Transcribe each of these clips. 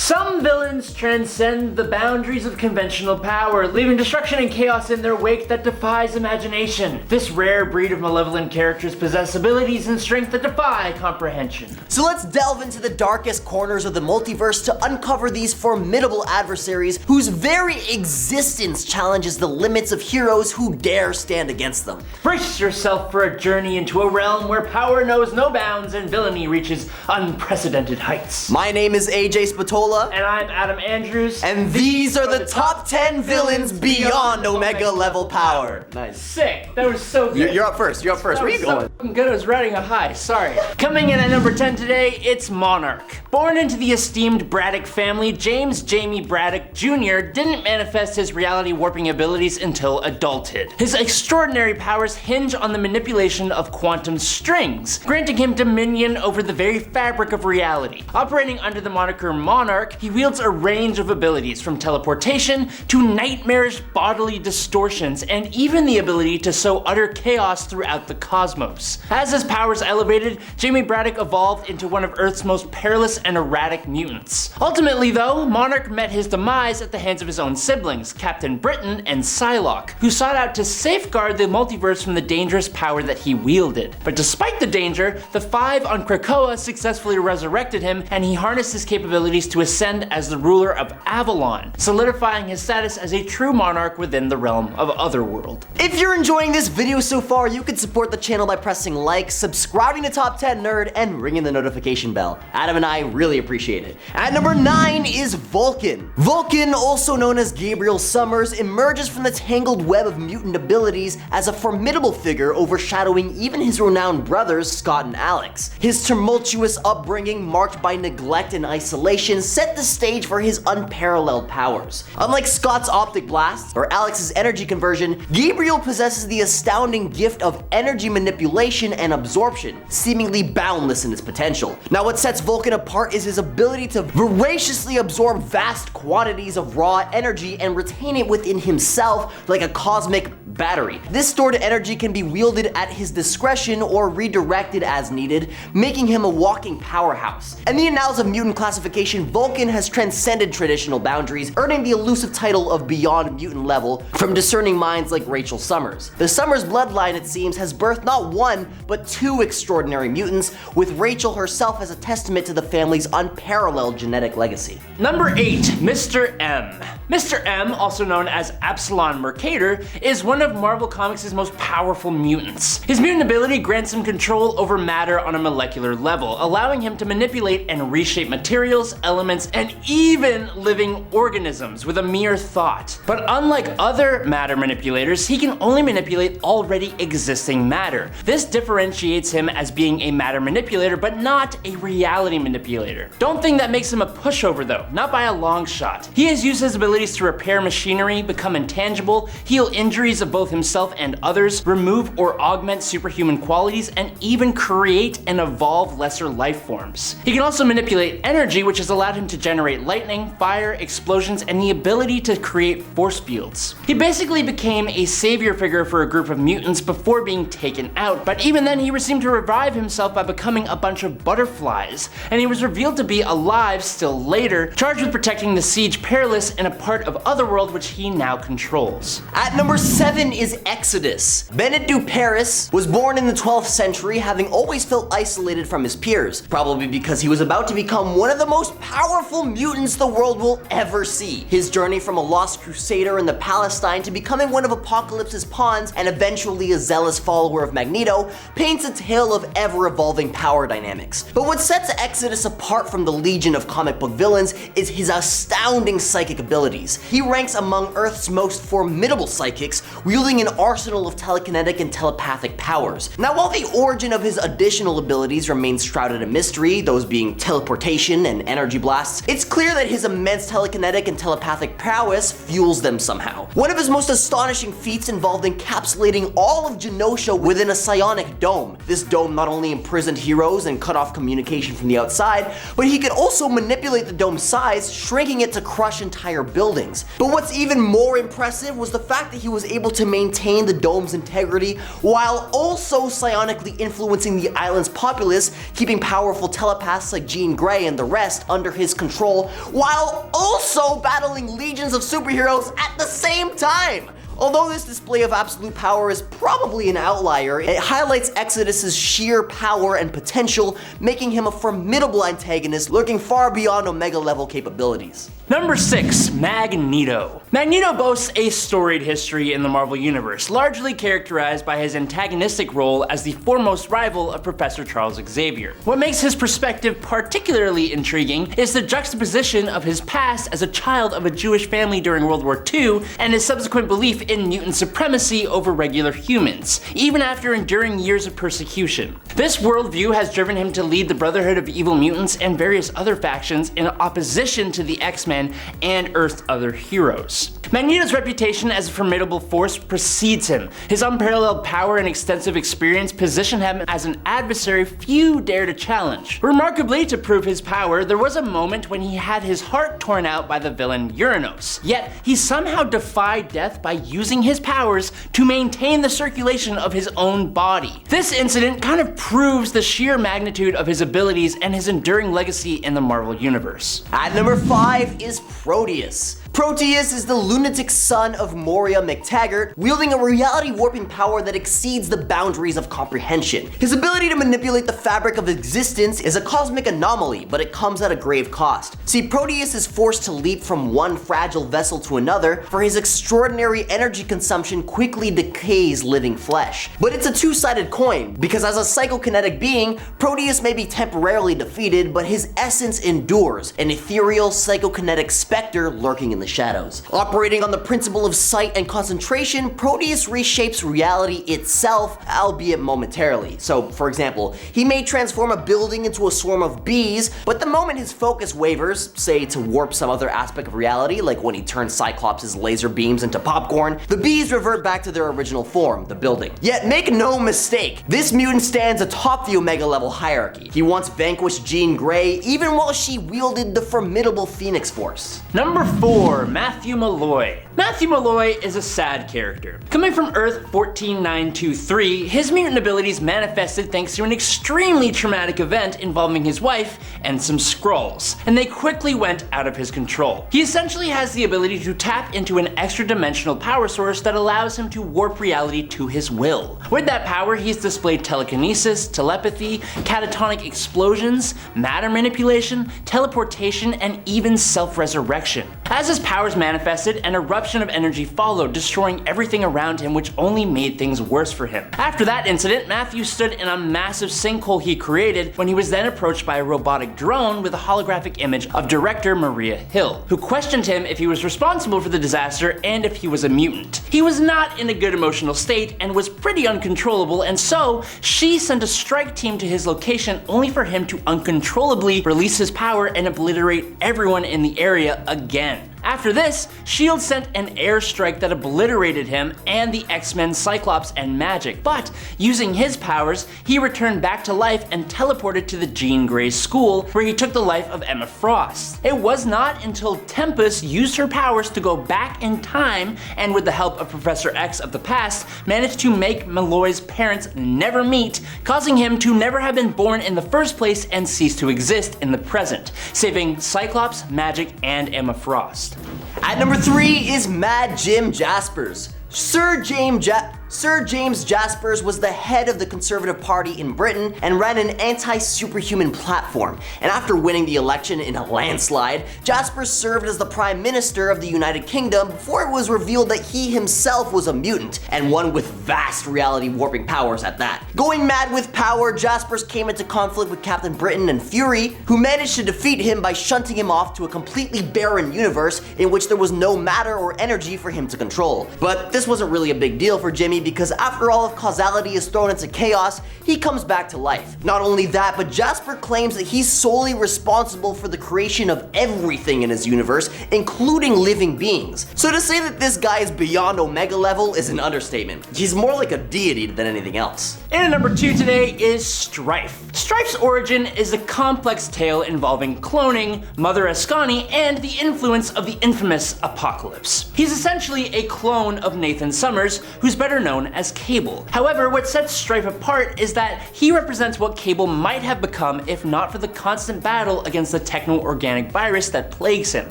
Some villains transcend the boundaries of conventional power, leaving destruction and chaos in their wake that defies imagination. This rare breed of malevolent characters possess abilities and strength that defy comprehension. So let's delve into the darkest corners of the multiverse to uncover these formidable adversaries whose very existence challenges the limits of heroes who dare stand against them. Brace yourself for a journey into a realm where power knows no bounds and villainy reaches unprecedented heights. My name is AJ Spatola. And I'm Adam Andrews. And these are the top 10 villains beyond Omega level power. Nice. Sick. That was so good. You're up first. Where are you going? I'm good. I was riding a high. Sorry. Coming in at number 10 today, it's Monarch. Born into the esteemed Braddock family, James Jamie Braddock Jr. didn't manifest his reality warping abilities until adulthood. His extraordinary powers hinge on the manipulation of quantum strings, granting him dominion over the very fabric of reality. Operating under the moniker Monarch, he wields a range of abilities from teleportation to nightmarish bodily distortions and even the ability to sow utter chaos throughout the cosmos. As his powers elevated, Jamie Braddock evolved into one of Earth's most perilous and erratic mutants. Ultimately though, Monarch met his demise at the hands of his own siblings, Captain Britain and Psylocke, who sought out to safeguard the multiverse from the dangerous power that he wielded. But despite the danger, the Five on Krakoa successfully resurrected him, and he harnessed his capabilities to ascend as the ruler of Avalon, solidifying his status as a true monarch within the realm of Otherworld. If you're enjoying this video so far, you can support the channel by pressing like, subscribing to Top 10 Nerd, and ringing the notification bell. Adam and I really appreciate it. At number 9 is Vulcan. Vulcan, also known as Gabriel Summers, emerges from the tangled web of mutant abilities as a formidable figure overshadowing even his renowned brothers, Scott and Alex. His tumultuous upbringing, marked by neglect and isolation, set the stage for his unparalleled powers. Unlike Scott's optic blast or Alex's energy conversion, Gabriel possesses the astounding gift of energy manipulation and absorption, seemingly boundless in its potential. Now, what sets Vulcan apart is his ability to voraciously absorb vast quantities of raw energy and retain it within himself like a cosmic battery. This stored energy can be wielded at his discretion or redirected as needed, making him a walking powerhouse. In the annals of mutant classification, Vulcan has transcended traditional boundaries, earning the elusive title of Beyond Mutant Level from discerning minds like Rachel Summers. The Summers bloodline, it seems, has birthed not one, but two extraordinary mutants, with Rachel herself as a testament to the family's unparalleled genetic legacy. Number 8, Mr. M. Mr. M, also known as Absalom Mercator, is one of Marvel Comics' most powerful mutants. His mutant ability grants him control over matter on a molecular level, allowing him to manipulate and reshape materials, elements, and even living organisms with a mere thought. But unlike other matter manipulators, he can only manipulate already existing matter. This differentiates him as being a matter manipulator, but not a reality manipulator. Don't think that makes him a pushover though, not by a long shot. He has used his abilities to repair machinery, become intangible, heal injuries of both himself and others, remove or augment superhuman qualities, and even create and evolve lesser life forms. He can also manipulate energy, which has allowed him to generate lightning, fire, explosions, and the ability to create force fields. He basically became a savior figure for a group of mutants before being taken out, but even then he seemed to revive himself by becoming a bunch of butterflies, and he was revealed to be alive still later, charged with protecting the Siege Perilous in a part of Otherworld which he now controls. At number 7 is Exodus. Bennett du Paris was born in the 12th century, having always felt isolated from his peers, probably because he was about to become one of the most powerful mutants the world will ever see. His journey from a lost crusader in the Palestine to becoming one of Apocalypse's pawns and eventually a zealous follower of Magneto paints a tale of ever-evolving power dynamics. But what sets Exodus apart from the legion of comic book villains is his astounding psychic abilities. He ranks among Earth's most formidable psychics, wielding an arsenal of telekinetic and telepathic powers. Now, while the origin of his additional abilities remains shrouded in mystery, those being teleportation and energy blasts, it's clear that his immense telekinetic and telepathic prowess fuels them somehow. One of his most astonishing feats involved encapsulating all of Genosha within a psionic dome. This dome not only imprisoned heroes and cut off communication from the outside, but he could also manipulate the dome's size, shrinking it to crush entire buildings. But what's even more impressive was the fact that he was able to maintain the dome's integrity while also psionically influencing the island's populace, keeping powerful telepaths like Jean Grey and the rest under his control while also battling legions of superheroes at the same time. Although this display of absolute power is probably an outlier, it highlights Exodus's sheer power and potential, making him a formidable antagonist lurking far beyond Omega level capabilities. Number 6, Magneto. Magneto boasts a storied history in the Marvel Universe, largely characterized by his antagonistic role as the foremost rival of Professor Charles Xavier. What makes his perspective particularly intriguing is the juxtaposition of his past as a child of a Jewish family during World War II and his subsequent belief in mutant supremacy over regular humans, even after enduring years of persecution. This worldview has driven him to lead the Brotherhood of Evil Mutants and various other factions in opposition to the X-Men and Earth's other heroes. Magneto's reputation as a formidable force precedes him. His unparalleled power and extensive experience position him as an adversary few dare to challenge. Remarkably, to prove his power, there was a moment when he had his heart torn out by the villain Uranos. Yet, he somehow defied death by using his powers to maintain the circulation of his own body. This incident kind of proves the sheer magnitude of his abilities and his enduring legacy in the Marvel Universe. At number 5 is Proteus. Proteus is the lunatic son of Moria McTaggart, wielding a reality warping power that exceeds the boundaries of comprehension. His ability to manipulate the fabric of existence is a cosmic anomaly, but it comes at a grave cost. See, Proteus is forced to leap from one fragile vessel to another, for his extraordinary energy consumption quickly decays living flesh. But it's a two-sided coin, because as a psychokinetic being, Proteus may be temporarily defeated, but his essence endures, an ethereal psychokinetic specter lurking in the shadows. Operating on the principle of sight and concentration, Proteus reshapes reality itself, albeit momentarily. So, for example, he may transform a building into a swarm of bees, but the moment his focus wavers, say to warp some other aspect of reality, like when he turns Cyclops' laser beams into popcorn, the bees revert back to their original form, the building. Yet make no mistake, this mutant stands atop the Omega level hierarchy. He once vanquished Jean Grey, even while she wielded the formidable Phoenix Force. Number 4, Mathew Malloy. Mathew Malloy is a sad character. Coming from Earth 14923, his mutant abilities manifested thanks to an extremely traumatic event involving his wife and some Skrulls, and they quickly went out of his control. He essentially has the ability to tap into an extra-dimensional power source that allows him to warp reality to his will. With that power, he's displayed telekinesis, telepathy, catatonic explosions, matter manipulation, teleportation, and even self-resurrection. As his powers manifested, an eruption of energy followed, destroying everything around him, which only made things worse for him. After that incident, Mathew stood in a massive sinkhole he created when he was then approached by a robotic drone with a holographic image of director Maria Hill, who questioned him if he was responsible for the disaster and if he was a mutant. He was not in a good emotional state and was pretty uncontrollable, and so she sent a strike team to his location only for him to uncontrollably release his power and obliterate everyone in the area again. After this, S.H.I.E.L.D. sent an airstrike that obliterated him and the X-Men, Cyclops, and Magic, but using his powers, he returned back to life and teleported to the Jean Grey school, where he took the life of Emma Frost. It was not until Tempest used her powers to go back in time and, with the help of Professor X of the past, managed to make Malloy's parents never meet, causing him to never have been born in the first place and cease to exist in the present, saving Cyclops, Magic, and Emma Frost. At number 3 is Mad Jim Jaspers. Sir James Jaspers was the head of the Conservative Party in Britain and ran an anti-superhuman platform. And after winning the election in a landslide, Jaspers served as the Prime Minister of the United Kingdom before it was revealed that he himself was a mutant, and one with vast reality warping powers at that. Going mad with power, Jaspers came into conflict with Captain Britain and Fury, who managed to defeat him by shunting him off to a completely barren universe in which there was no matter or energy for him to control. But this wasn't really a big deal for Jimmy, because after all of causality is thrown into chaos, he comes back to life. Not only that, but Jasper claims that he's solely responsible for the creation of everything in his universe, including living beings. So to say that this guy is beyond Omega level is an understatement. He's more like a deity than anything else. And at number 2 today is Stryfe. Stryfe's origin is a complex tale involving cloning, Mother Ascani, and the influence of the infamous Apocalypse. He's essentially a clone of Nathan Summers, who's better known known as Cable. However, what sets Stryfe apart is that he represents what Cable might have become if not for the constant battle against the techno-organic virus that plagues him.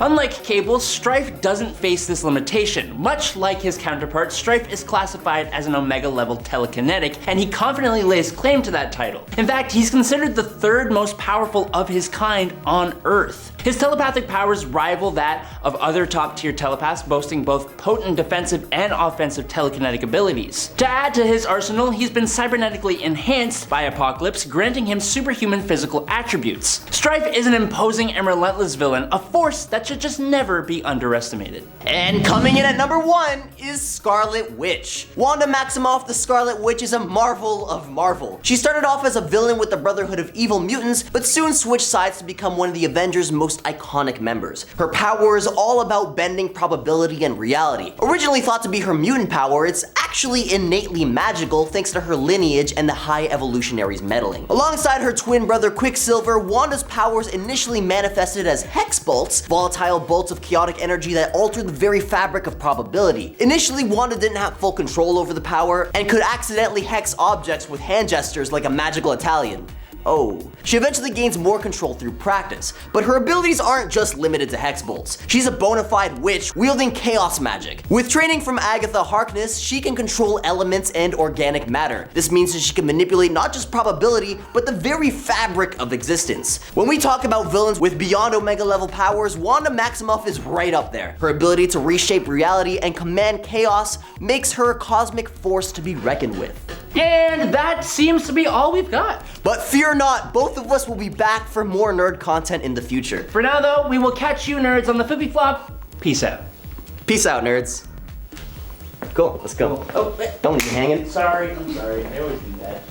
Unlike Cable, Stryfe doesn't face this limitation. Much like his counterpart, Stryfe is classified as an Omega level telekinetic, and he confidently lays claim to that title. In fact, he's considered the third most powerful of his kind on Earth. His telepathic powers rival that of other top-tier telepaths, boasting both potent defensive and offensive telekinetic abilities. To add to his arsenal, he's been cybernetically enhanced by Apocalypse, granting him superhuman physical attributes. Stryfe is an imposing and relentless villain, a force that should just never be underestimated. And coming in at number 1 is Scarlet Witch. Wanda Maximoff, the Scarlet Witch, is a marvel of Marvel. She started off as a villain with the Brotherhood of Evil Mutants, but soon switched sides to become one of the Avengers' most iconic members. Her power is all about bending probability and reality. Originally thought to be her mutant power, it's actually innately magical thanks to her lineage and the High Evolutionaries meddling. Alongside her twin brother Quicksilver, Wanda's powers initially manifested as hex bolts, volatile bolts of chaotic energy that alter the very fabric of probability. Initially, Wanda didn't have full control over the power and could accidentally hex objects with hand gestures like a magical Italian. Oh. She eventually gains more control through practice, but her abilities aren't just limited to hex bolts. She's a bona fide witch wielding chaos magic. With training from Agatha Harkness, she can control elements and organic matter. This means that she can manipulate not just probability, but the very fabric of existence. When we talk about villains with beyond Omega level powers, Wanda Maximoff is right up there. Her ability to reshape reality and command chaos makes her a cosmic force to be reckoned with. And that seems to be all we've got. But fear not, both of us will be back for more nerd content in the future. For now though, we will catch you nerds on the Flippy Flop. Peace out. Peace out, nerds. Cool, let's go. Oh, don't leave me hanging. Sorry, I'm sorry. I always do that.